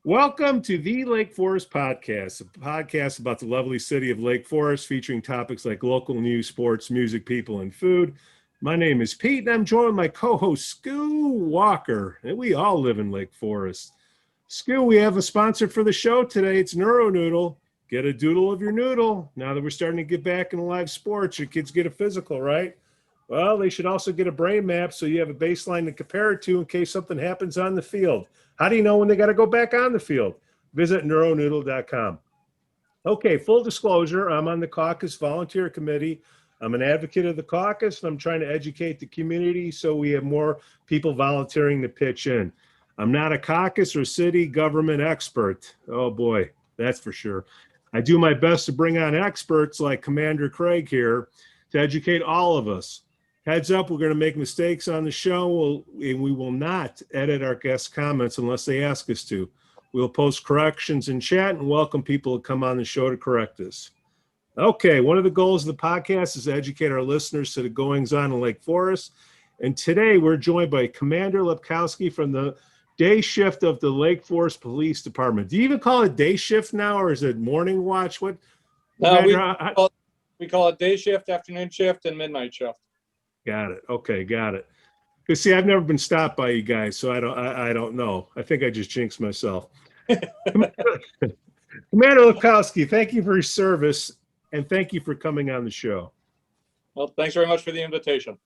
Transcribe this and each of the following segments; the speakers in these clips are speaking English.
Welcome to the Lake Forest Podcast, a podcast about the lovely city of Lake Forest, featuring topics like local news, sports, music, people, and food. My name is Pete, and I'm joined by my co-host, Skoo Walker, and we all live in Lake Forest. Skoo, we have a sponsor for the show today. It's NeuroNoodle. Get a doodle of your noodle. Now that we're starting to get back into live sports, your kids get a physical, right? Well, they should also get a brain map so you have a baseline to compare it to in case something happens on the field. How do you know when they got to go back on the field? Visit neuronoodle.com. Okay, full disclosure, I'm on the caucus volunteer committee. I'm an advocate of the caucus, and I'm trying to educate the community so we have more people volunteering to pitch in. I'm not a caucus or city government expert. Oh boy, that's for sure. I do my best to bring on experts like Commander Craig here to educate all of us. Heads up, we're going to make mistakes on the show, and we will not edit our guest comments unless they ask us to. We'll post corrections in chat and welcome people to come on the show to correct us. Okay, one of the goals of the podcast is to educate our listeners to the goings-on in Lake Forest. And today we're joined by Commander Lepkowski from the day shift of the Lake Forest Police Department. Do you even call it day shift now, or is it morning watch? What? No, we call it day shift, afternoon shift, and midnight shift. Got it. Okay, got it. Because see, I've never been stopped by you guys, so I don't know. I think I just jinxed myself. Commander Lepkowski, thank you for your service, and thank you for coming on the show. Well, thanks very much for the invitation.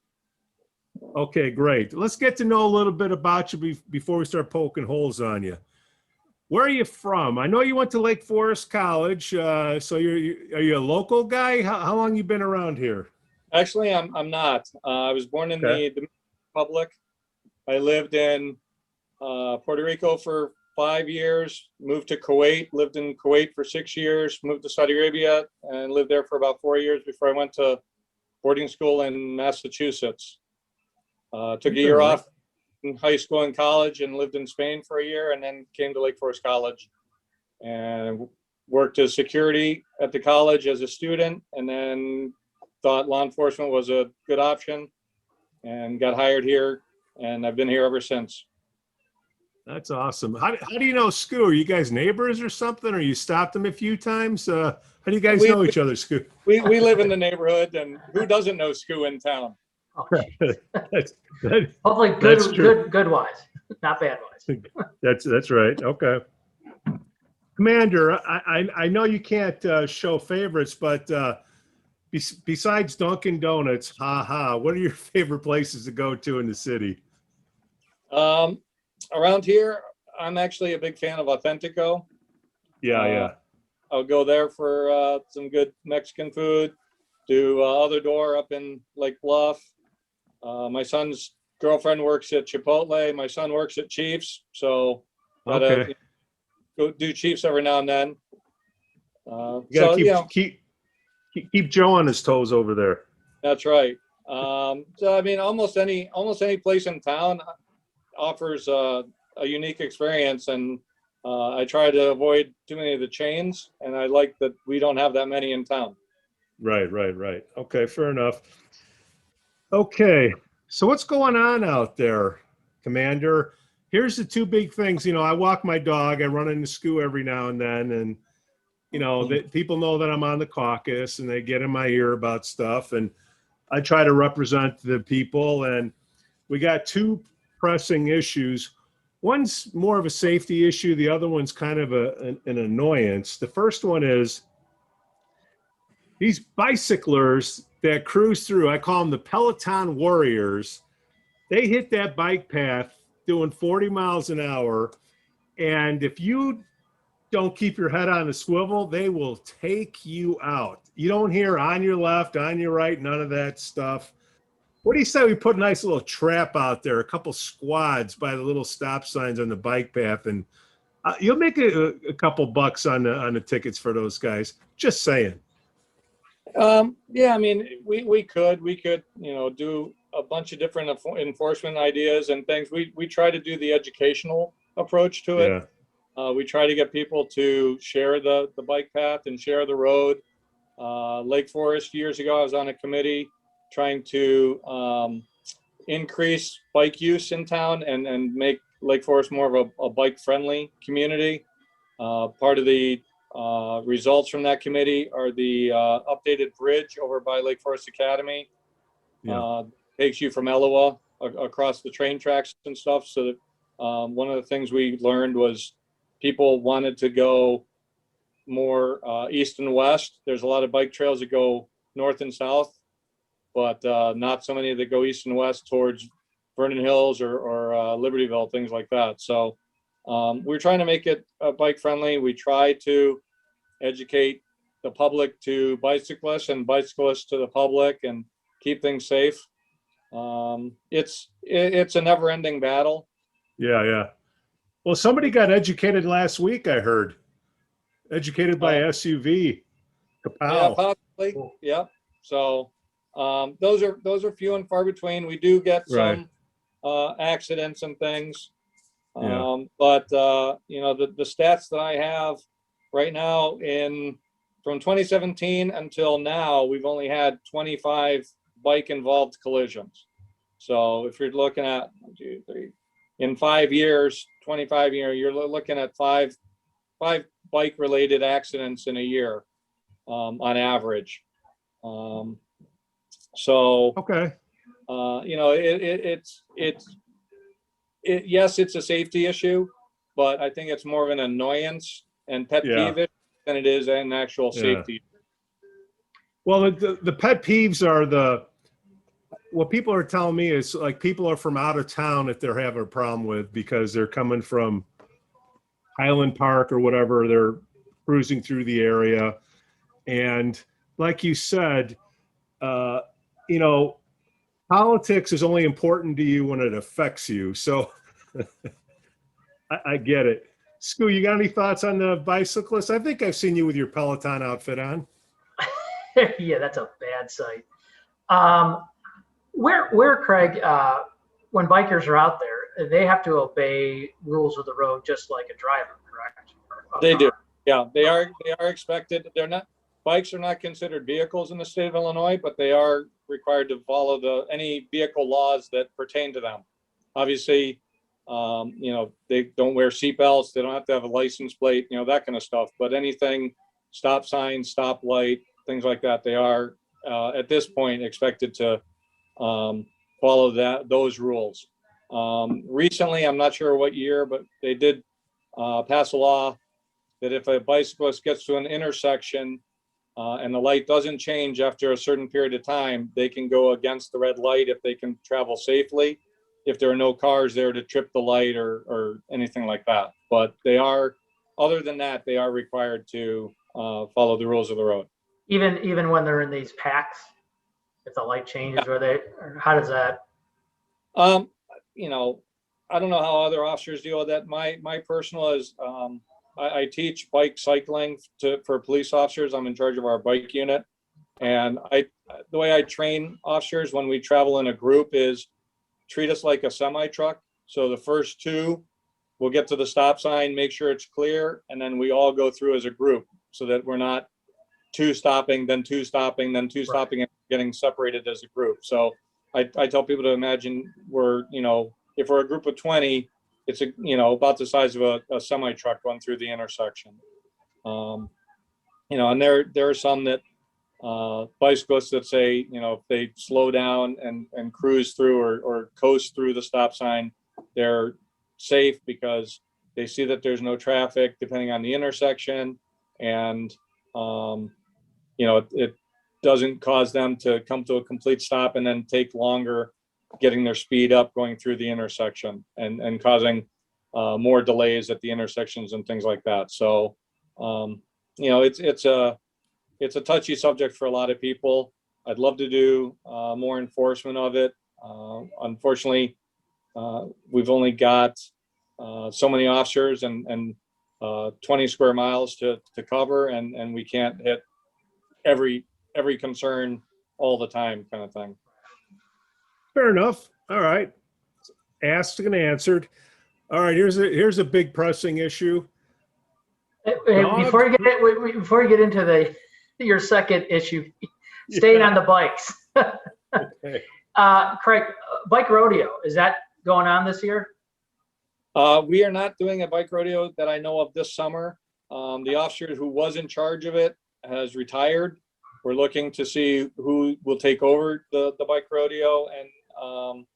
Okay, great. Let's get to know a little bit about you before we start poking holes on you. Where are you from? I know you went to Lake Forest College, so are you a local guy? How long you been around here? Actually, I'm not. I was born in the Dominican Republic. I lived in Puerto Rico for 5 years, moved to Kuwait, lived in Kuwait for 6 years, moved to Saudi Arabia, and lived there for about 4 years before I went to boarding school in Massachusetts. Took a year off in high school and college and lived in Spain for a year, and then came to Lake Forest College and worked as security at the college as a student, and then thought law enforcement was a good option and got hired here, and I've been here ever since. That's awesome. How do you know Skoo? Are you guys neighbors or something, or you stopped them a few times? How do you guys know each other, Skoo? We live in the neighborhood, and who doesn't know Skoo in town? Oh, Hopefully good wise, not bad wise. That's right. Okay. Commander, I know you can't show favorites, but besides Dunkin' Donuts, what are your favorite places to go to in the city? Around here, I'm actually a big fan of Authentico. Yeah. I'll go there for some good Mexican food. Do Other Door up in Lake Bluff. My son's girlfriend works at Chipotle. My son works at Chiefs, so gotta go do Chiefs every now and then. You gotta keep Joe on his toes over there. That's right. So I mean, almost any place in town offers a unique experience, and I try to avoid too many of the chains, and I like that we don't have that many in town. Right. Okay, fair enough. Okay, so what's going on out there, Commander? Here's the two big things. I walk my dog. I run into Skoo every now and then, and people know that I'm on the caucus, and they get in my ear about stuff, and I try to represent the people. And we got two pressing issues. One's more of a safety issue. The other one's kind of an annoyance. The first one is these bicyclers that cruise through. I call them the Peloton warriors. They hit that bike path doing 40 miles an hour. And if you don't keep your head on a swivel, they will take you out. You don't hear on your left, on your right, none of that stuff. What do you say we put a nice little trap out there, a couple squads by the little stop signs on the bike path, and you'll make a couple bucks on the tickets for those guys. Just saying. Yeah, I mean, we could do a bunch of different enforcement ideas and things. We try to do the educational approach to it. Yeah. We try to get people to share the bike path and share the road. Lake Forest, years ago, I was on a committee trying to increase bike use in town and make Lake Forest more of a bike-friendly community. Part of the results from that committee are the updated bridge over by Lake Forest Academy. Takes you from Eloa across the train tracks and stuff. So that one of the things we learned was people wanted to go more east and west. There's a lot of bike trails that go north and south, but not so many that go east and west towards Vernon Hills or Libertyville, things like that. So we're trying to make it bike friendly. We try to educate the public to bicyclists and bicyclists to the public and keep things safe. It's a never ending battle. Yeah. Well, somebody got educated last week, I heard. Educated by SUV. Kapow. Yeah, possibly. Yep. So those are few and far between. We do get some accidents and things. But you know, the stats that I have right now from 2017 until now, we've only had 25 bike involved collisions. So if you're looking at 1, 2, 3, in 5 years, 25 years, you're looking at five bike related accidents in a year on average. So okay. You know, yes, it's a safety issue, but I think it's more of an annoyance and pet peeve than it is an actual safety. Well, the pet peeves are what people are telling me is like people are from out of town that they're having a problem with because they're coming from Highland Park or whatever. They're cruising through the area. And like you said, you know, politics is only important to you when it affects you. So I get it. Skoo, you got any thoughts on the bicyclist? I think I've seen you with your Peloton outfit on. Yeah, that's a bad sight. Where Craig, when bikers are out there, they have to obey rules of the road just like a driver, correct? They do. Yeah, they are expected. Bikes are not considered vehicles in the state of Illinois, but they are required to follow any vehicle laws that pertain to them. Obviously, you know, they don't wear seatbelts. They don't have to have a license plate, you know, that kind of stuff. But anything, stop signs, stop light, things like that, they are at this point expected to follow those rules. Recently, I'm not sure what year, but they did pass a law that if a bicyclist gets to an intersection and the light doesn't change after a certain period of time, they can go against the red light if they can travel safely, if there are no cars there to trip the light or anything like that. But they are, other than that, they are required to follow the rules of the road. Even when they're in these packs, if the light changes, or how does that? You know, I don't know how other officers deal with that. My personal is, I teach bike cycling for police officers. I'm in charge of our bike unit. And the way I train officers when we travel in a group is treat us like a semi truck. So the first two will get to the stop sign, make sure it's clear, and then we all go through as a group so that we're not two stopping, then two stopping, then two stopping, and getting separated as a group. So I tell people to imagine you know, if we're a group of 20, it's you know, about the size of a semi truck going through the intersection. You know, and there are some that bicyclists that say, you know, if they slow down and cruise through or coast through the stop sign, they're safe because they see that there's no traffic depending on the intersection, and you know, it doesn't cause them to come to a complete stop and then take longer getting their speed up going through the intersection and causing more delays at the intersections and things like that. So you know, it's a touchy subject for a lot of people. I'd love to do more enforcement of it. Unfortunately, we've only got so many officers and 20 square miles to cover, and we can't hit every concern all the time, kind of thing. Fair enough. All right. Asked and answered. All right. Here's a big pressing issue. Before you get into your second issue, staying on the bikes. Okay. Craig, bike rodeo, is that going on this year? We are not doing a bike rodeo that I know of this summer. The officer who was in charge of it has retired. We're looking to see who will take over the bike rodeo and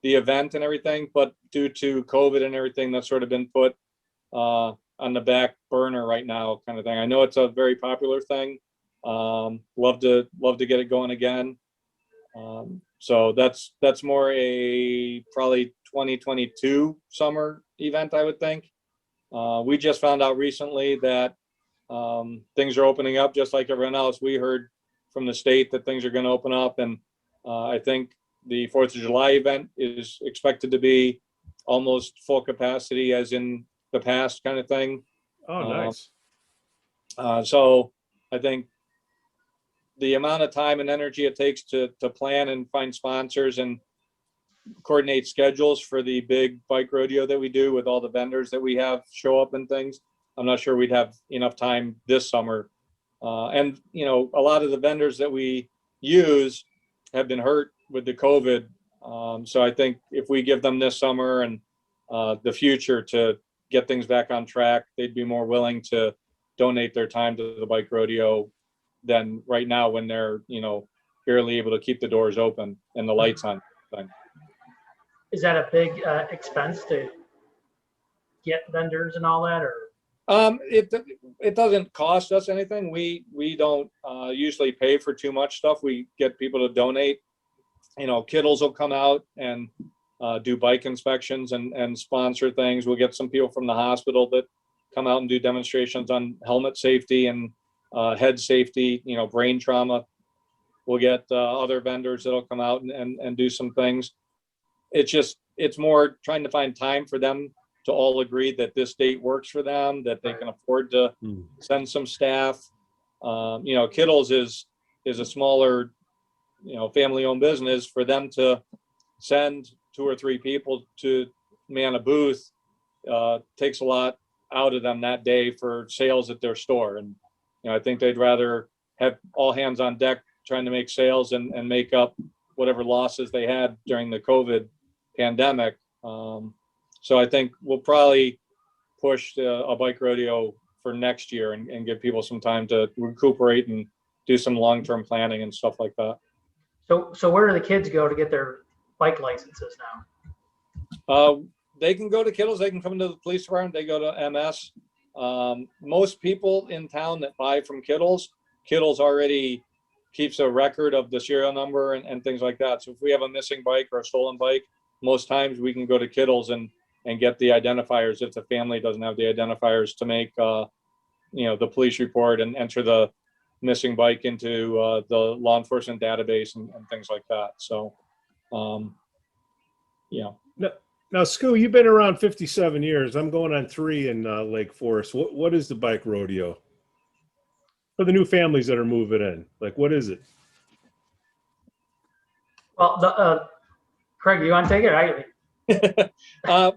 the event and everything. But due to COVID and everything, that's sort of been put on the back burner right now, kind of thing. I know it's a very popular thing. Love to get it going again. So that's more a probably 2022 summer event, I would think. We just found out recently that things are opening up just like everyone else. We heard from the state that things are going to open up, and I think the 4th of July event is expected to be almost full capacity as in the past, kind of thing. Oh, nice. So I think the amount of time and energy it takes to plan and find sponsors and coordinate schedules for the big bike rodeo that we do with all the vendors that we have show up and things, I'm not sure we'd have enough time this summer. And, you know, a lot of the vendors that we use have been hurt with the COVID. So I think if we give them this summer and the future to get things back on track, they'd be more willing to donate their time to the bike rodeo than right now when they're, you know, barely able to keep the doors open and the lights on. Is that a big expense to get vendors and all that, or? It doesn't cost us anything. We don't usually pay for too much stuff. We get people to donate. You know, Kittles will come out and do bike inspections and sponsor things. We'll get some people from the hospital that come out and do demonstrations on helmet safety and head safety, you know, brain trauma. We'll get other vendors that'll come out and do some things. It's more trying to find time for them to all agree that this date works for them, that they can afford to send some staff. You know, Kittles is a smaller, you know, family-owned business. For them to send 2 or 3 people to man a booth takes a lot out of them that day for sales at their store. And, you know, I think they'd rather have all hands on deck trying to make sales and make up whatever losses they had during the COVID pandemic. So I think we'll probably push a bike rodeo for next year and give people some time to recuperate and do some long-term planning and stuff like that. So where do the kids go to get their bike licenses now? They can go to Kittles. They can come to the police department. They go to MS. Most people in town that buy from Kittles already keeps a record of the serial number and things like that. So if we have a missing bike or a stolen bike, most times we can go to Kittles and get the identifiers if the family doesn't have the identifiers to make, you know, the police report and enter the missing bike into the law enforcement database and things like that. So, yeah. Now, Skoo, you've been around 57 years. I'm going on 3 in Lake Forest. What is the bike rodeo? For the new families that are moving in, like, what is it? Well, Craig, you want to take it?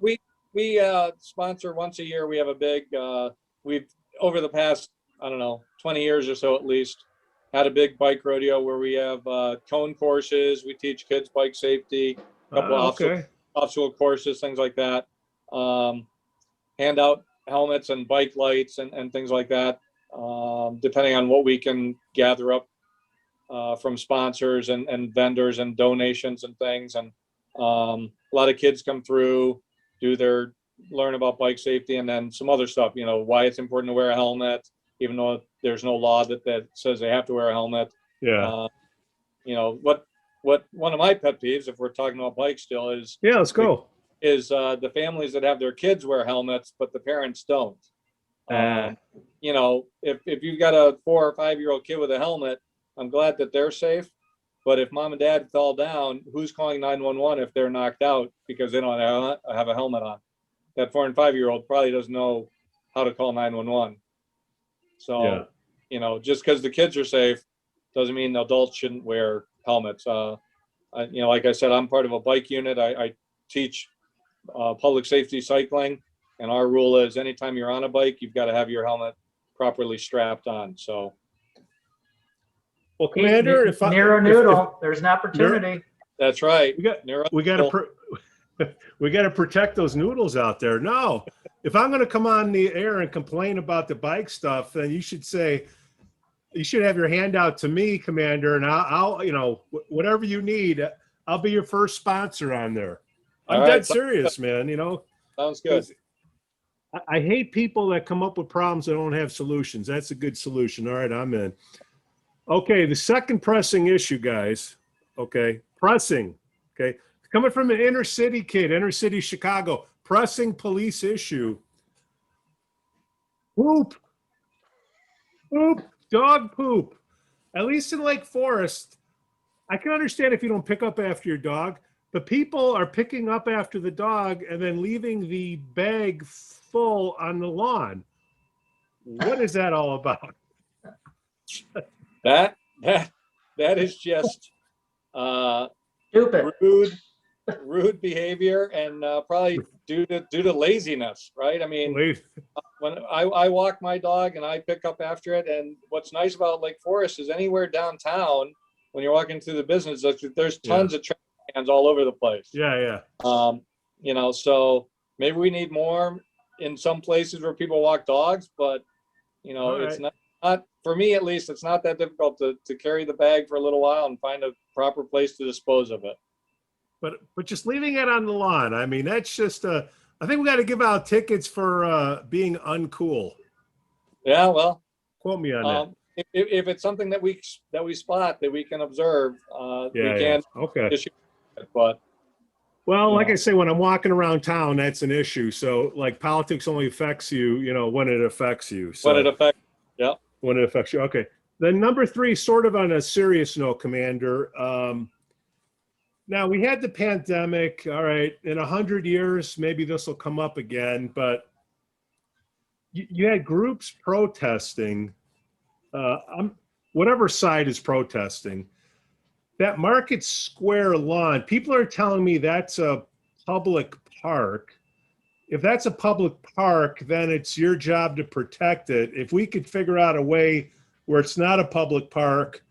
We sponsor once a year. We have a big, we've over the past, I don't know, 20 years or so at least, had a big bike rodeo where we have cone courses. We teach kids bike safety, a couple of obstacle courses, things like that. Hand out helmets and bike lights and things like that, depending on what we can gather up from sponsors and vendors and donations and things. And a lot of kids come through, learn about bike safety, and then some other stuff, you know, why it's important to wear a helmet, even though there's no law that says they have to wear a helmet. Yeah. You know, what one of my pet peeves, if we're talking about bikes still, is let's go. Is the families that have their kids wear helmets, but the parents don't. You know, if you've got a 4 or 5 year old kid with a helmet, I'm glad that they're safe. But if mom and dad fell down, who's calling 911 if they're knocked out because they don't have a helmet on? That 4 and 5 year old probably doesn't know how to call 911. So, you know, just because the kids are safe doesn't mean adults shouldn't wear helmets. You know, like I said, I'm part of a bike unit. I teach public safety cycling, and our rule is anytime you're on a bike, you've got to have your helmet properly strapped on. So. Well, Commander, Nero Noodle, there's an opportunity. That's right. We got We got to protect those noodles out there. No, if I'm going to come on the air and complain about the bike stuff, then you should say, you should have your hand out to me, Commander, and I'll whatever you need, I'll be your first sponsor on there. I'm All right, dead serious, man. sounds good. I hate people that come up with problems that don't have solutions. That's a good solution. All right, I'm in. Okay, the second pressing issue, guys. Okay, pressing. Okay, coming from an inner city kid, inner city Chicago, pressing police issue. Poop. Poop. Dog poop. At least in Lake Forest, I can understand if you don't pick up after your dog, but people are picking up after the dog and then leaving the bag full on the lawn. What is that all about? That is just Stupid. rude behavior, and probably due to laziness, right? I mean, Wait. when I walk my dog and I pick up after it, and what's nice about Lake Forest is anywhere downtown, when you're walking through the business, there's tons of trash cans all over the place. Yeah, yeah. So maybe we need more in some places where people walk dogs, but it's not for me, at least, it's not that difficult to carry the bag for a little while and find a proper place to dispose of it. But just leaving it on the lawn, I mean, that's just I think we got to give out tickets for being uncool. Yeah, well, Quote me on that. If it's something that we spot that we can observe, we can Okay. issue it. But Like I say, when I'm walking around town, that's an issue. So like politics only affects you, when it affects you. So when it affects, yeah. When it affects you. Okay. Then number 3, sort of on a serious note, Commander. Now we had the pandemic. All right. In 100 years, maybe this will come up again, but you had groups protesting, whatever side is protesting, that Market Square lawn. People are telling me that's a public park. If that's a public park, then it's your job to protect it. If we could figure out a way where it's not a public park,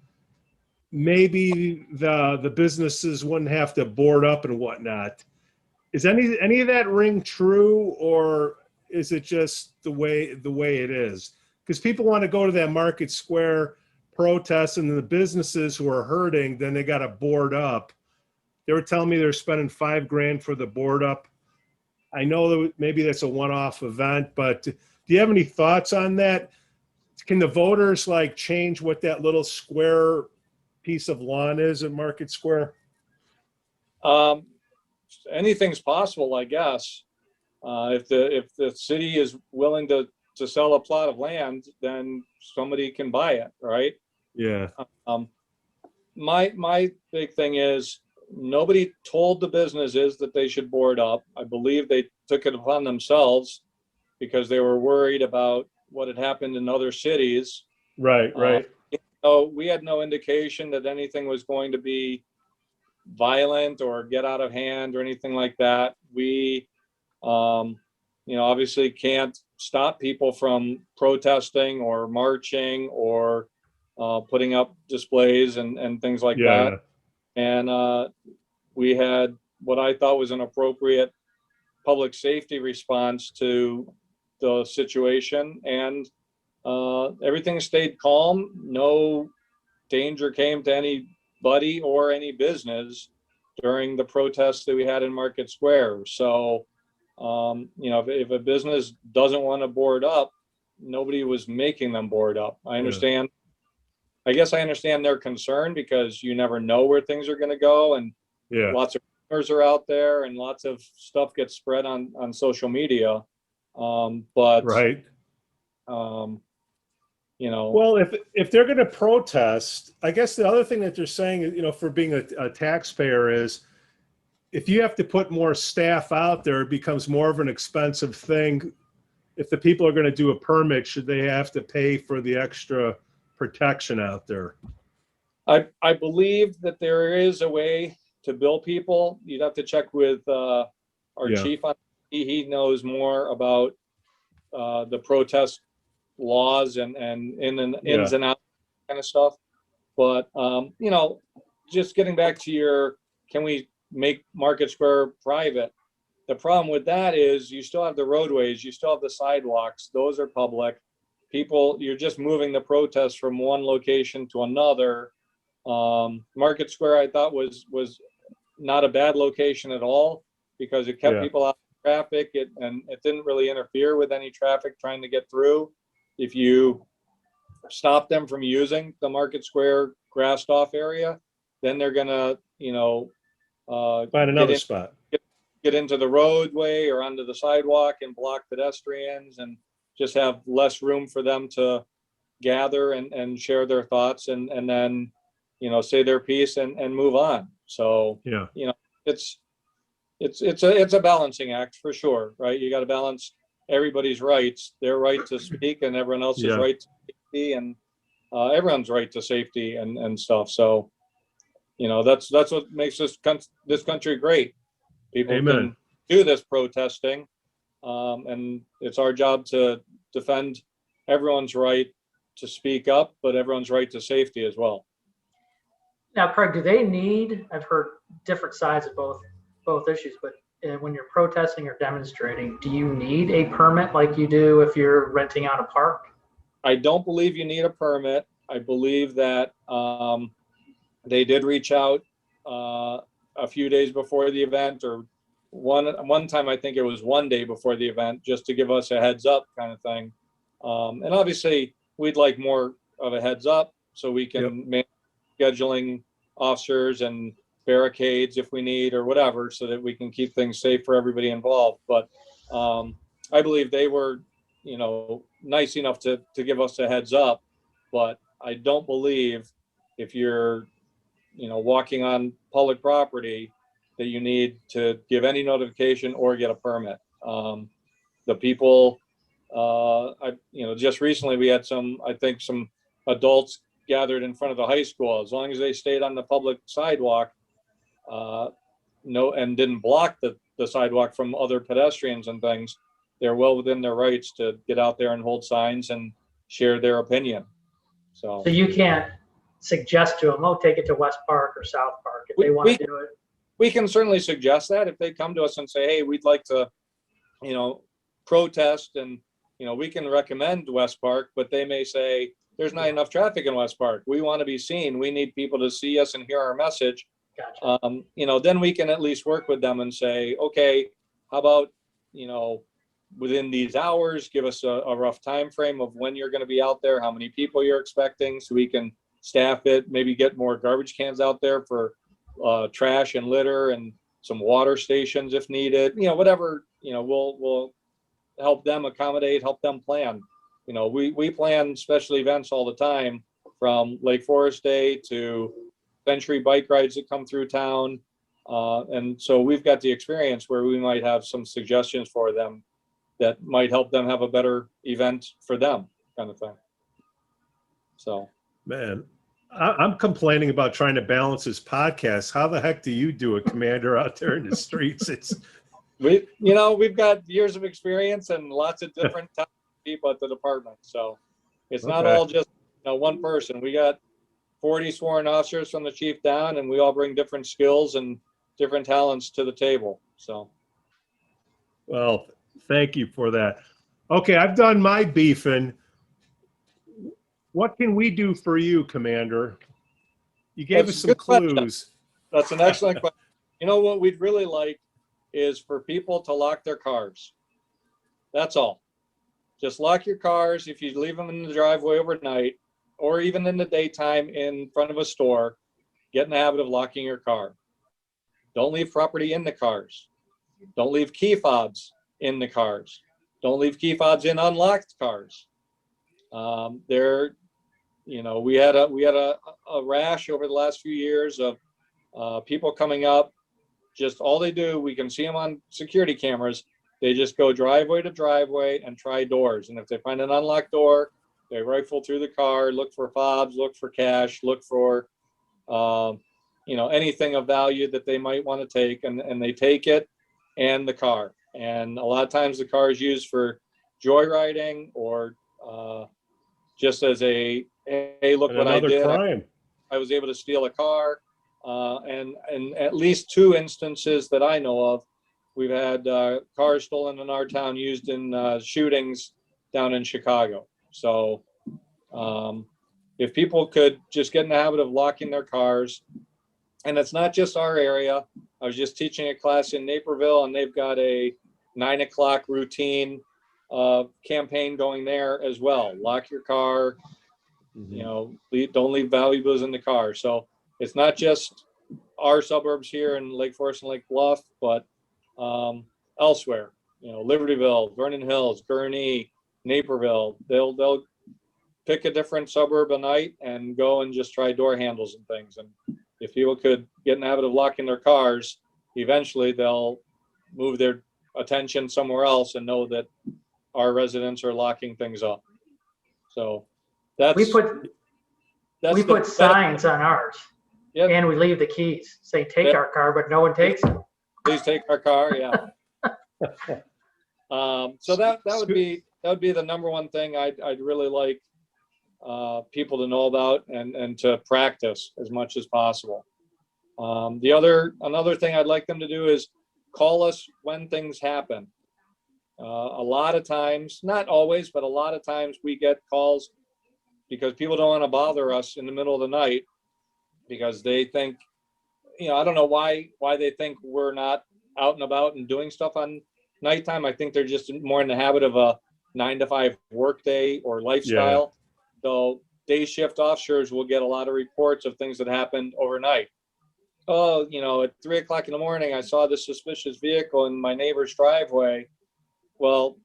maybe the businesses wouldn't have to board up and whatnot. Is any of that ring true, or is it just the way it is? Because people want to go to that Market Square protest, and the businesses who are hurting, then they got to board up. They were telling me they're spending $5,000 for the board up. I know that maybe that's a one-off event, but do you have any thoughts on that? Can the voters change what that little square piece of lawn is at Market Square? Anything's possible, I guess. If the city is willing to sell a plot of land, then somebody can buy it, right? Yeah. My big thing is nobody told the businesses that they should board up. I believe they took it upon themselves because they were worried about what had happened in other cities. Right. So we had no indication that anything was going to be violent or get out of hand or anything like that. We, obviously can't stop people from protesting or marching or putting up displays and things like that. And we had what I thought was an appropriate public safety response to the situation, and everything stayed calm. No danger came to anybody or any business during the protests that we had in Market Square. So, if a business doesn't want to board up, nobody was making them board up. I understand. I guess I understand their concern because you never know where things are going to go, and lots of rumors are out there, and lots of stuff gets spread on social media. But right. You know, well, if they're going to protest, I guess the other thing that they're saying, for being a taxpayer is, if you have to put more staff out there, it becomes more of an expensive thing. If the people are going to do a permit, should they have to pay for the extra protection out there? I believe that there is a way to bill people. You'd have to check with our chief on. He knows more about the protest laws and ins and outs kind of stuff. But just getting back to can we make Market Square private. The problem with that is you still have the roadways, you still have the sidewalks, those are public. People, you're just moving the protest from one location to another. Market Square, I thought was not a bad location at all because it kept people out of traffic, and it didn't really interfere with any traffic trying to get through. If you stop them from using the Market Square grassed off area, then they're gonna, Find another spot. Get into the roadway or onto the sidewalk and block pedestrians and just have less room for them to gather and share their thoughts and then, say their piece and move on. So, it's a balancing act for sure, right? You got to balance everybody's rights, their right to speak and everyone else's right to safety and everyone's right to safety and stuff. So, that's what makes this country great. People can do this protesting, and it's our job to defend everyone's right to speak up, but everyone's right to safety as well. Now, Craig, do they need, I've heard different sides of both issues, but when you're protesting or demonstrating, do you need a permit like you do if you're renting out a park? I don't believe you need a permit. I believe that they did reach out a few days before the event, or one time, I think it was one day before the event, just to give us a heads up kind of thing. And obviously we'd like more of a heads up so we can manage scheduling officers and barricades if we need or whatever, so that we can keep things safe for everybody involved. But I believe they were, nice enough to give us a heads up, but I don't believe if you're, walking on public property that you need to give any notification or get a permit. The people, just recently we had some adults gathered in front of the high school. As long as they stayed on the public sidewalk, and didn't block the sidewalk from other pedestrians and things, they're well within their rights to get out there and hold signs and share their opinion. So you can't suggest to them, take it to West Park or South Park if they want to do it. We can certainly suggest that if they come to us and say, hey, we'd like to, protest, and, we can recommend West Park, but they may say, there's not enough traffic in West Park. We want to be seen. We need people to see us and hear our message. Gotcha. Then we can at least work with them and say, okay, how about, within these hours, give us a rough time frame of when you're going to be out there, how many people you're expecting, so we can staff it, maybe get more garbage cans out there for trash and litter, and some water stations if needed, whatever, we'll help them accommodate, help them plan. We plan special events all the time, from Lake Forest Day to century bike rides that come through town. And so we've got the experience where we might have some suggestions for them that might help them have a better event for them, kind of thing. So, man, I'm complaining about trying to balance this podcast. How the heck do you do it, Commander, out there in the streets? We've got years of experience and lots of different types of people at the department. So it's not all just one person. We got 40 sworn officers from the chief down, and we all bring different skills and different talents to the table. So, well, thank you for that. Okay, I've done my beefing. What can we do for you, Commander? You gave us some clues. That's an excellent question. What we'd really like is for people to lock their cars. That's all. Just lock your cars. If you leave them in the driveway overnight, or even in the daytime in front of a store, get in the habit of locking your car. Don't leave property in the cars. Don't leave key fobs in the cars. Don't leave key fobs in unlocked cars. We had a rash over the last few years of people coming up. Just all they do, we can see them on security cameras. They just go driveway to driveway and try doors. And if they find an unlocked door, they rifle through the car, look for fobs, look for cash, look for, anything of value that they might want to take, and they take it and the car. And a lot of times the car is used for joyriding or just as hey, look what I did. Crime. I was able to steal a car. and at least 2 instances that I know of, we've had cars stolen in our town used in shootings down in Chicago. So if people could just get in the habit of locking their cars, and it's not just our area. I was just teaching a class in Naperville, and they've got a 9 o'clock routine campaign going there as well. Lock your car, you know, don't leave valuables in the car. So it's not just our suburbs here in Lake Forest and Lake Bluff, but elsewhere, you know, Libertyville, Vernon Hills, Gurnee, Naperville, they'll pick a different suburb a night and go and just try door handles and things. And if people could get in the habit of locking their cars, eventually they'll move their attention somewhere else and know that our residents are locking things up. So that's We put signs on ours. Yep. And we leave the keys, say take our car, but no one takes it. Please take our car, yeah. So that would be the number one thing I'd really like people to know about and to practice as much as possible. Another thing I'd like them to do is call us when things happen. A lot of times, not always, but a lot of times we get calls because people don't want to bother us in the middle of the night because they think, you know, I don't know why they think we're not out and about and doing stuff on nighttime. I think they're just more in the habit of a 9-to-5 workday or lifestyle. Yeah. So day shift offshores will get a lot of reports of things that happened overnight. Oh, you know, at 3 o'clock in the morning, I saw this suspicious vehicle in my neighbor's driveway. Well,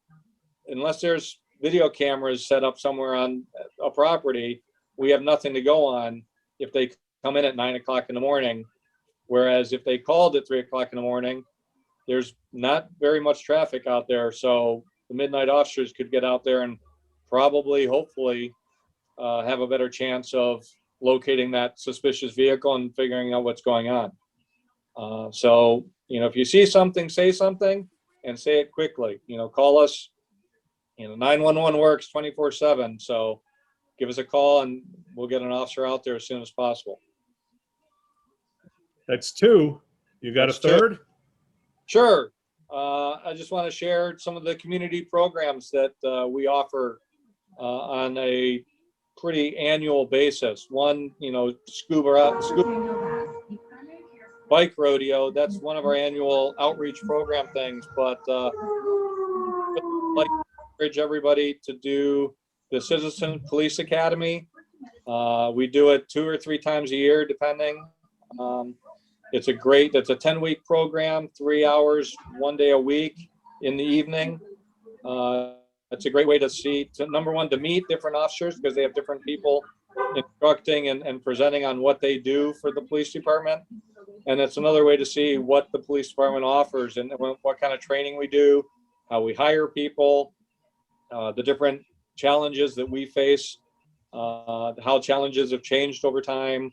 unless there's video cameras set up somewhere on a property, we have nothing to go on if they come in at 9 o'clock in the morning. Whereas if they called at 3 o'clock in the morning, there's not very much traffic out there. So the midnight officers could get out there and probably, hopefully, have a better chance of locating that suspicious vehicle and figuring out what's going on. So, you know, if you see something, say something and say it quickly. You know, call us. You know, 911 works 24/7. So give us a call and we'll get an officer out there as soon as possible. That's 2. You got a third? 2. Sure. I just want to share some of the community programs that we offer on a pretty annual basis. One, you know, Skoo bike rodeo. That's one of our annual outreach program things. But I'd like to encourage everybody to do the Citizen Police Academy. We do it 2 or 3 times a year, depending. It's a 10-week program, 3 hours, 1 day a week in the evening. It's a great way number one, to meet different officers because they have different people instructing and presenting on what they do for the police department. And it's another way to see what the police department offers and what kind of training we do, how we hire people, the different challenges that we face, how challenges have changed over time,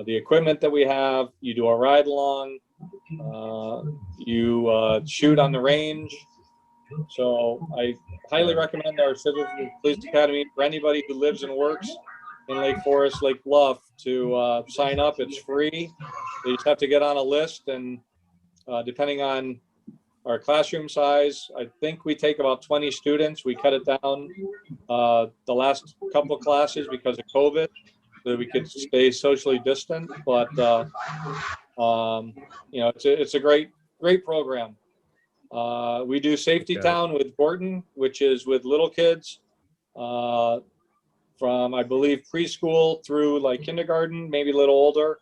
the equipment that we have. You do a ride along, you shoot on the range. So I highly recommend our Citizen Police Academy for anybody who lives and works in Lake Forest, Lake Bluff to sign up. It's free. They just have to get on a list, and depending on our classroom size, I think we take about 20 students. We cut it down the last couple of classes because of COVID, so that we could stay socially distant. But you know, it's a great program. We do Safety Town with Gorton, which is with little kids from, I believe, preschool through like kindergarten, maybe a little older,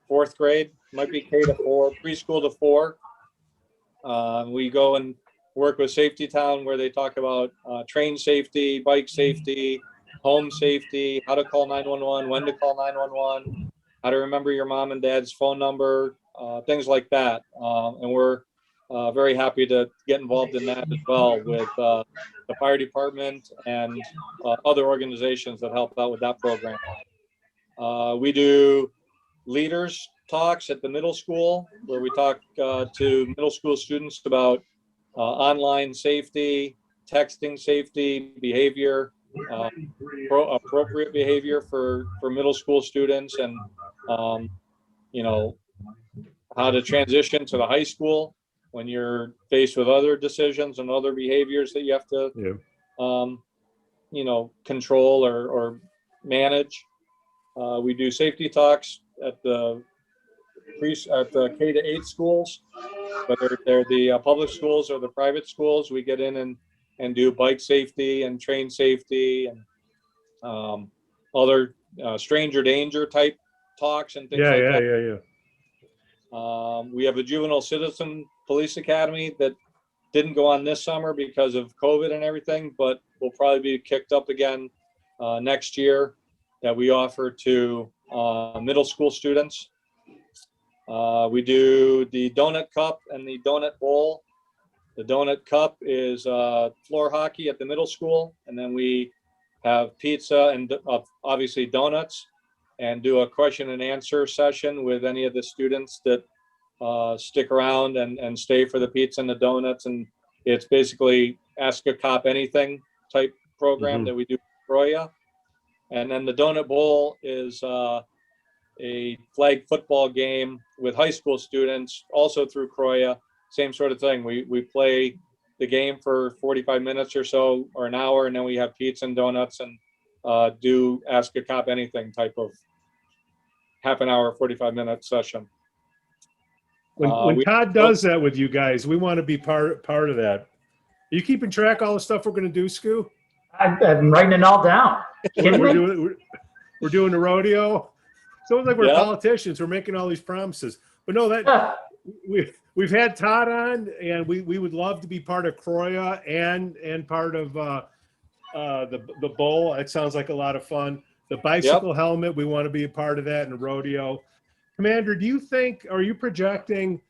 4th grade, might be K to 4, preschool to 4. We go and work with Safety Town where they talk about train safety, bike safety, home safety, how to call 911, when to call 911, how to remember your mom and dad's phone number, things like that. And we're very happy to get involved in that as well with the fire department and other organizations that help out with that program. We do leaders talks at the middle school where we talk to middle school students about online safety, texting safety, behavior, appropriate behavior for middle school students. And you know, how to transition to the high school when you're faced with other decisions and other behaviors that you have to, you know, control or manage. We do safety talks at the K-8 schools, whether they're the public schools or the private schools. We get in and do bike safety and train safety and other stranger danger type talks and things like that. We have a juvenile citizen police academy that didn't go on this summer because of COVID and everything, but will probably be kicked up again next year, that we offer to middle school students. We do the Donut Cup and the Donut Bowl. The Donut Cup is floor hockey at the middle school, and then we have pizza and obviously donuts, and do a question and answer session with any of the students that stick around and stay for the pizza and the donuts. And it's basically ask a cop anything type program that we do for CROYA. And then the Donut Bowl is a flag football game with high school students, also through CROYA. Same sort of thing. We play the game for 45 minutes or so, or an hour, and then we have pizza and donuts and do ask a cop anything type of half an hour, 45-minute session. When Todd does that with you guys, we want to be part of that. Are you keeping track of all the stuff we're going to do, Skoo? I'm writing it all down. We're doing the rodeo. So it's like we're politicians. We're making all these promises. But no, that we've had Todd on, and we would love to be part of CROYA and part of the bowl. It sounds like a lot of fun. The bicycle helmet, we want to be a part of that, and the rodeo. Commander, do you think, are you projecting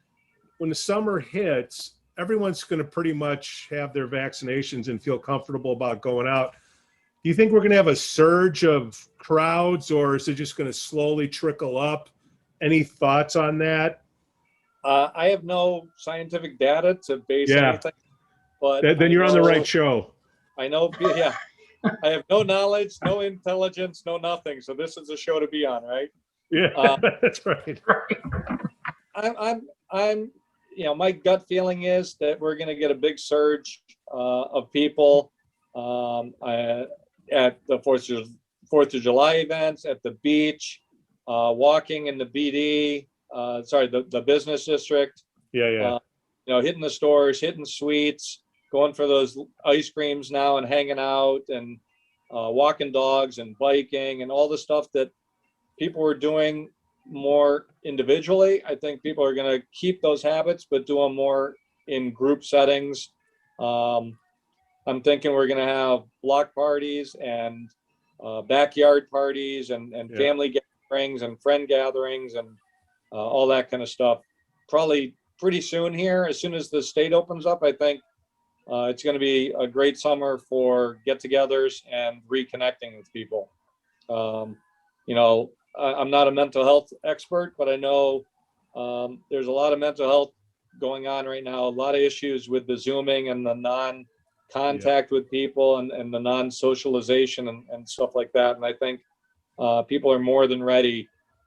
when the summer hits, everyone's going to pretty much have their vaccinations and feel comfortable about going out? Do you think we're going to have a surge of crowds, or is it just going to slowly trickle up? Any thoughts on that? I have no scientific data to base anything, but then you're on the right show. I know, I have no knowledge, no intelligence, no nothing. So this is a show to be on, right? Yeah, that's right. I'm, you know, my gut feeling is that we're going to get a big surge of people at the 4th of July events, at the beach, walking in the BD, the business district. You know, hitting the stores, hitting sweets, going for those ice creams now and hanging out and walking dogs and biking and all the stuff that people were doing more individually. I think people are going to keep those habits, but do them more in group settings. I'm thinking we're going to have block parties and backyard parties and family gatherings and friend gatherings and all that kind of stuff. Probably pretty soon here, as soon as the state opens up, I think it's going to be a great summer for get-togethers and reconnecting with people. You know, I'm not a mental health expert, but I know there's a lot of mental health going on right now, a lot of issues with the Zooming and the non-contact with people and the non-socialization and stuff like that. And I think people are more than ready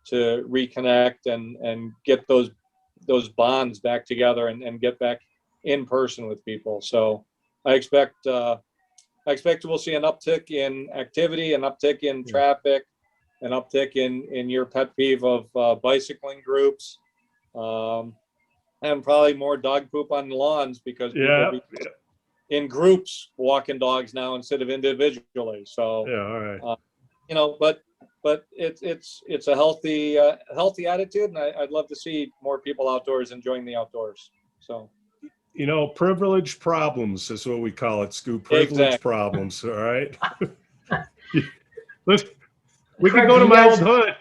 to reconnect and get those bonds back together and get back in person with people. So I expect we'll see an uptick in activity, an uptick in traffic, an uptick in your pet peeve of bicycling groups, and probably more dog poop on the lawns because people will be in groups walking dogs now instead of individually. So all right. You know, but it's a healthy attitude, and I'd love to see more people outdoors enjoying the outdoors. So, you know, privilege problems is what we call it, Skoo. Privilege problems. All right. We can go to my old hood.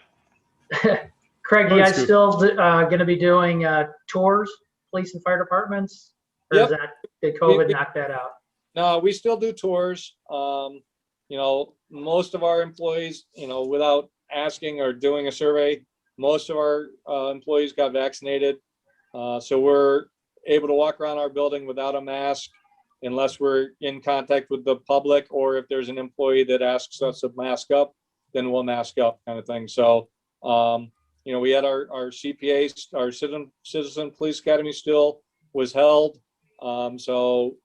Craig, you guys still going to be doing tours, police and fire departments? Or did COVID knock that out? No, we still do tours. You know, most of our employees, you know, without asking or doing a survey, most of our employees got vaccinated. So we're able to walk around our building without a mask unless we're in contact with the public, or if there's an employee that asks us to mask up, then we'll mask up, kind of thing. So, you we had our CPA, our Citizen Police Academy still was held. So,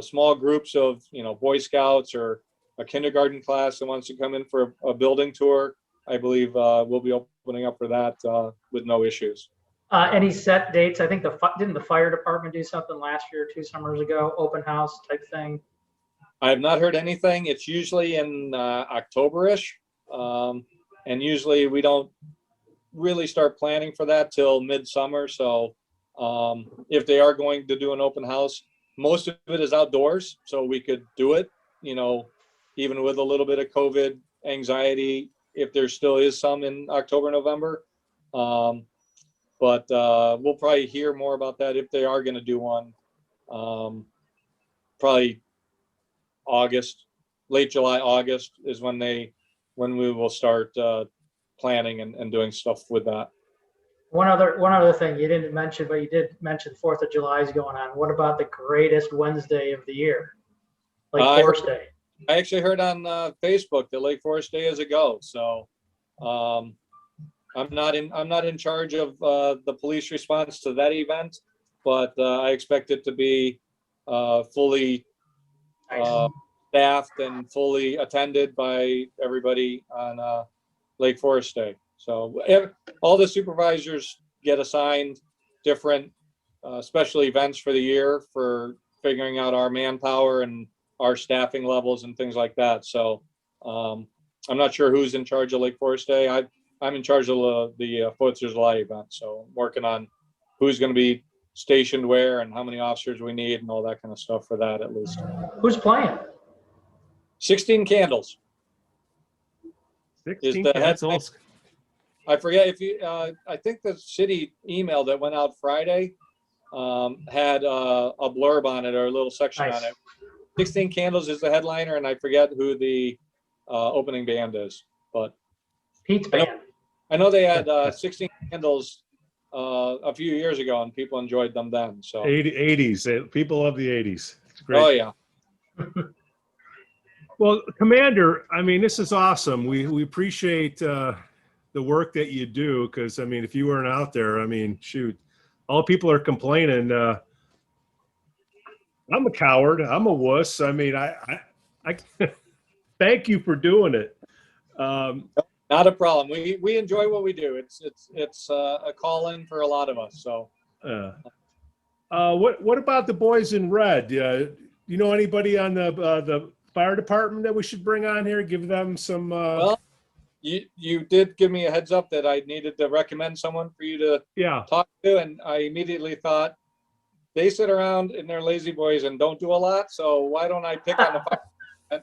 small groups of, Boy Scouts or a kindergarten class that wants to come in for a building tour, I believe we'll be opening up for that with no issues. Any set dates? I think didn't the fire department do something last year, 2 summers ago, open house type thing? I have not heard anything. It's usually in October-ish. And usually we don't really start planning for that till midsummer. So if they are going to do an open house, most of it is outdoors. So we could do it, even with a little bit of COVID anxiety, if there still is some in October, November. But we'll probably hear more about that if they are going to do one. Probably August, late July, August is when we will start planning and doing stuff with that. One other thing you didn't mention, but you did mention 4th of July is going on. What about the greatest Wednesday of the year, Lake Forest Day? I actually heard on Facebook that Lake Forest Day is a go. So I'm not in charge of the police response to that event, but I expect it to be fully staffed and fully attended by everybody on Lake Forest Day. So all the supervisors get assigned different special events for the year for figuring out our manpower and our staffing levels and things like that. So I'm not sure who's in charge of Lake Forest Day. I'm in charge of the 4th of July event. So I'm working on who's going to be stationed where and how many officers we need and all that kind of stuff for that at least. Who's playing? 16 Candles. 16 candles. I forget if you, I think the city email that went out Friday had a blurb on it or a little section on it. 16 Candles is the headliner, and I forget who the opening band is, but Pete's band. I know they had 16 Candles a few years ago, and people enjoyed them then. So 80s, people love the 80s. It's great. Oh yeah. Well, Commander, I mean, this is awesome. We appreciate the work that you do, because I mean, if you weren't out there, I mean, shoot, all people are complaining. I'm a coward. I'm a wuss. I mean, I thank you for doing it. Not a problem. We enjoy what we do. It's a call-in for a lot of us. So, what about the boys in red? You know anybody on the fire department that we should bring on here? Give them some. Well, you did give me a heads up that I needed to recommend someone for you to talk to, and I immediately thought they sit around in their lazy boys and don't do a lot. So why don't I pick on the fire?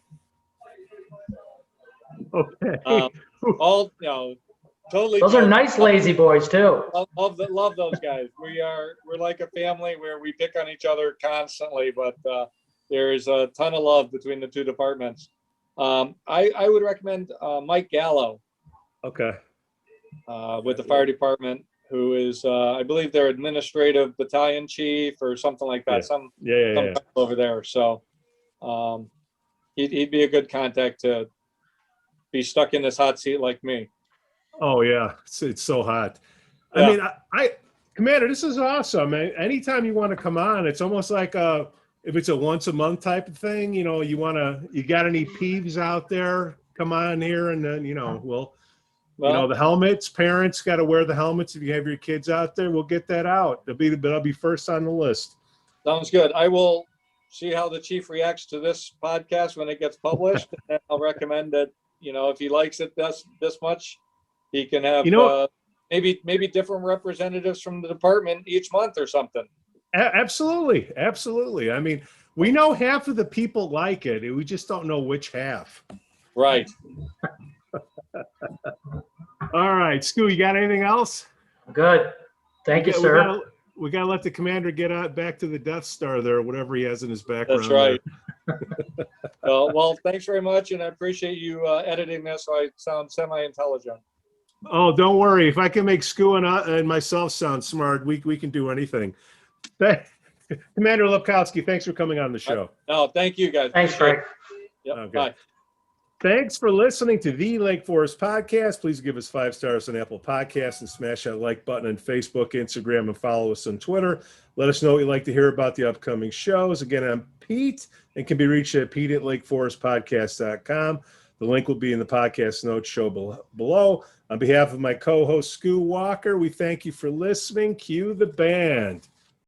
Okay. Totally. Those are nice lazy boys too. Love those guys. We're like a family where we pick on each other constantly, but there's a ton of love between the two departments. I would recommend Mike Gallo. Okay. With the fire department, who is I believe their administrative battalion chief or something like that. Some over there. So he'd be a good contact to be stuck in this hot seat like me. Oh yeah, it's so hot. Yeah. I mean, I Commander, this is awesome. Anytime you want to come on, it's almost like if it's a once a month type of thing, you got any peeves out there, come on here, and then the helmets, parents got to wear the helmets. If you have your kids out there, we'll get that out. They'll be first on the list. Sounds good. I will see how the chief reacts to this podcast when it gets published, and I'll recommend that, if he likes it this much, he can have maybe different representatives from the department each month or something. Absolutely. Absolutely. I mean, we know half of the people like it. We just don't know which half. Right. All right, Skoo, you got anything else? Good. Thank you, sir. We got to let the commander get out back to the Death Star there, whatever he has in his background. That's right. Well, thanks very much, and I appreciate you editing this so I sound semi-intelligent. Oh, don't worry. If I can make Skoo and myself sound smart, we can do anything. Commander Lepkowski, thanks for coming on the show. No, thank you guys. Thanks, Craig. Yep. Okay. Bye. Thanks for listening to the Lake Forest Podcast. Please give us 5 stars on Apple Podcasts and smash that like button on Facebook, Instagram, and follow us on Twitter. Let us know what you'd like to hear about the upcoming shows. Again, I'm Pete and can be reached at pete@lakeforestpodcast.com. The link will be in the podcast notes show below. On behalf of my co-host, Skoo Walker, we thank you for listening. Cue the band.